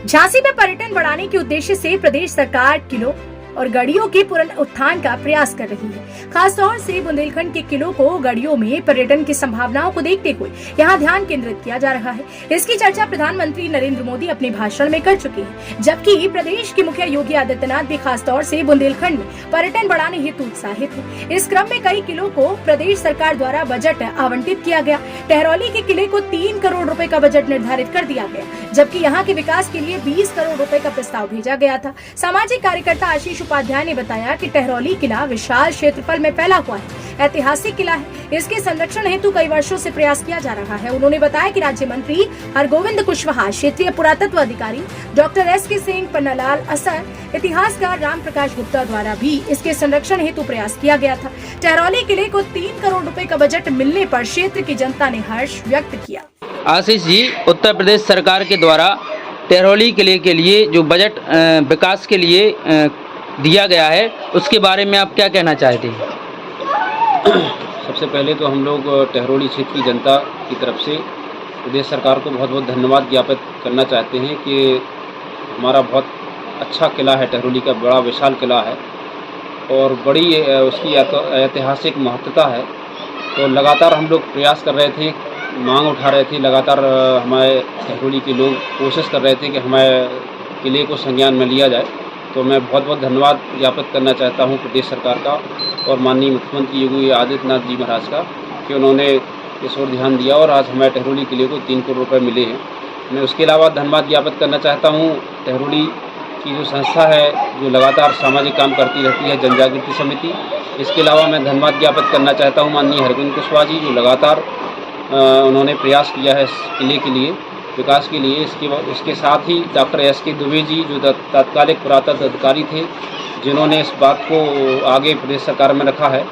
झांसी में पर्यटन बढ़ाने के उद्देश्य से प्रदेश सरकार किलों और गढ़ियों के पुनरुत्थान का प्रयास कर रही है। खासतौर से बुंदेलखंड के किलों को गढ़ियों में पर्यटन की संभावनाओं को देखते हुए यहाँ ध्यान केंद्रित किया जा रहा है। इसकी चर्चा प्रधानमंत्री नरेंद्र मोदी अपने भाषण में कर चुके हैं, जबकि प्रदेश के मुखिया योगी आदित्यनाथ भी खासतौर से बुंदेलखंड में पर्यटन बढ़ाने हेतु उत्साहित है। इस क्रम में कई किलों को प्रदेश सरकार द्वारा बजट आवंटित किया गया। टहरौली के किले को 3 करोड़ रुपए का बजट निर्धारित कर दिया गया, जबकि यहाँ के विकास के लिए 20 करोड़ रुपए का प्रस्ताव भेजा गया था। सामाजिक कार्यकर्ता आशीष उपाध्याय ने बताया कि टहरौली किला विशाल क्षेत्रफल में फैला हुआ है, ऐतिहासिक किला है। इसके संरक्षण हेतु कई वर्षों से प्रयास किया जा रहा है। उन्होंने बताया कि राज्य मंत्री हरगोविंद कुशवाहा, क्षेत्रीय पुरातत्व अधिकारी डॉक्टर एस.के. सिंह, पन्नालाल असर, इतिहासकार राम प्रकाश गुप्ता द्वारा भी इसके संरक्षण हेतु प्रयास किया गया था। टहरौली किले को 3 करोड़ रुपए का बजट मिलने पर क्षेत्र की जनता ने हर्ष व्यक्त किया। आशीष जी, उत्तर प्रदेश सरकार के द्वारा टहरौली किले के लिए जो बजट विकास के लिए दिया गया है, उसके बारे में आप क्या कहना चाहते हैं? सबसे पहले तो हम लोग टहरौली क्षेत्र की जनता की तरफ से प्रदेश सरकार को बहुत बहुत धन्यवाद ज्ञापित करना चाहते हैं कि हमारा बहुत अच्छा किला है, टहरौली का बड़ा विशाल किला है और बड़ी उसकी ऐतिहासिक महत्वता है। तो लगातार हम लोग प्रयास कर रहे थे, मांग उठा रहे थे, लगातार हमारे टहरौली के लोग कोशिश कर रहे थे कि हमारे किले को संज्ञान में लिया जाए। तो मैं बहुत बहुत धन्यवाद ज्ञापित करना चाहता हूं प्रदेश सरकार का और माननीय मुख्यमंत्री योगी आदित्यनाथ जी महाराज का कि उन्होंने इस ओर ध्यान दिया और आज हमारे टहरौली किले को 3 करोड़ रुपए मिले हैं। मैं उसके अलावा धन्यवाद ज्ञापित करना चाहता हूं टहरौली की जो संस्था है, जो लगातार सामाजिक काम करती रहती है, जन जागृति समिति। इसके अलावा मैं धन्यवाद ज्ञापित करना चाहता हूँ माननीय हरगोविंद कुशवाहा जी, जो लगातार उन्होंने प्रयास किया है इस किले के लिए, विकास के लिए। इसके साथ ही डॉक्टर एस.के. दुबे जी, जो तत्कालिक पुरातत्व अधिकारी थे, जिन्होंने इस बात को आगे प्रदेश सरकार में रखा है।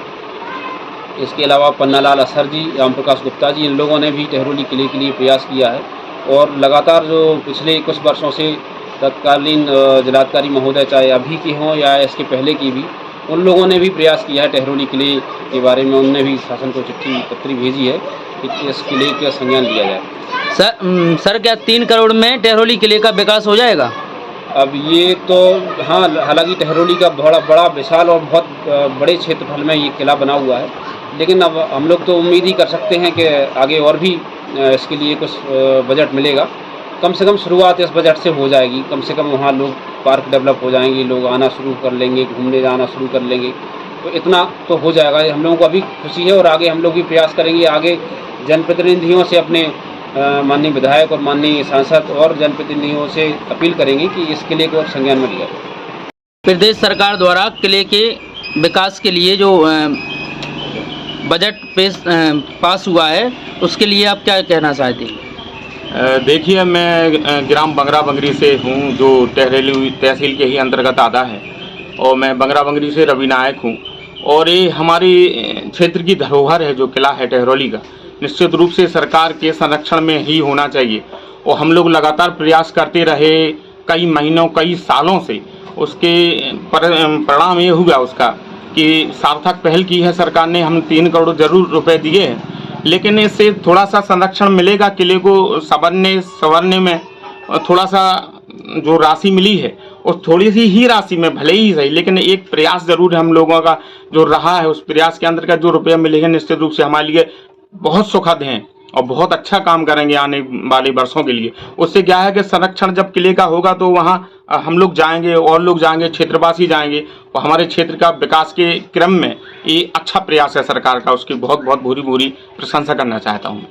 इसके अलावा पन्नालाल असर जी, राम प्रकाश गुप्ता जी, इन लोगों ने भी टहरौली किले के लिए प्रयास किया है और लगातार जो पिछले कुछ वर्षों से तत्कालीन जिलाधिकारी महोदय, चाहे अभी के हों या इसके पहले की भी, उन लोगों ने भी प्रयास किया है टहरौली किले के बारे में। उनने भी शासन को चिट्ठी पत्री भेजी है कि इस किले का संज्ञान लिया जाए। सर क्या 3 करोड़ में टहरौली किले का विकास हो जाएगा? अब ये तो हाँ, हालांकि टहरौली का बड़ा विशाल और बहुत बड़े क्षेत्रफल में ये किला बना हुआ है, लेकिन अब हम लोग तो उम्मीद ही कर सकते हैं कि आगे और भी इसके लिए कुछ बजट मिलेगा। कम से कम शुरुआत इस बजट से हो जाएगी। कम से कम वहाँ लोग पार्क डेवलप हो जाएंगे, लोग आना शुरू कर लेंगे, घूमने जाना शुरू कर लेंगे, तो इतना तो हो जाएगा। हम लोगों को अभी खुशी है और आगे हम लोग भी प्रयास करेंगे। आगे जनप्रतिनिधियों से, अपने माननीय विधायक और माननीय सांसद और जनप्रतिनिधियों से अपील करेंगे कि इस किले को संज्ञान में लिया जाए। प्रदेश सरकार द्वारा किले के विकास के लिए जो बजट पास हुआ है, उसके लिए आप क्या कहना चाहते हैं? देखिए, मैं ग्राम बंगरा बंगरी से हूँ, जो टहरौली तहसील के ही अंतर्गत आता है, और मैं बंगरा बंगरी से रवि नायक हूँ। और ये हमारी क्षेत्र की धरोहर है, जो किला है टहरौली का, निश्चित रूप से सरकार के संरक्षण में ही होना चाहिए। और हम लोग लगातार प्रयास करते रहे कई महीनों, कई सालों से। उसके परिणाम ये हुआ उसका कि सार्थक पहल की है सरकार ने। हम 3 करोड़ जरूर रुपए दिए हैं, लेकिन इससे थोड़ा सा संरक्षण मिलेगा। किले को संवरने में थोड़ा सा जो राशि मिली है, और थोड़ी सी ही राशि में भले ही सही, लेकिन एक प्रयास जरूर हम लोगों का जो रहा है, उस प्रयास के अंतर्गत जो रुपये मिले हैं, निश्चित रूप से हमारे लिए बहुत सुखद हैं और बहुत अच्छा काम करेंगे आने वाले वर्षों के लिए। उससे क्या है कि संरक्षण जब किले का होगा तो वहाँ हम लोग जाएंगे और लोग जाएंगे, क्षेत्रवासी जाएंगे, और हमारे क्षेत्र का विकास के क्रम में ये अच्छा प्रयास है सरकार का। उसकी बहुत बहुत भूरी भूरी प्रशंसा करना चाहता हूँ।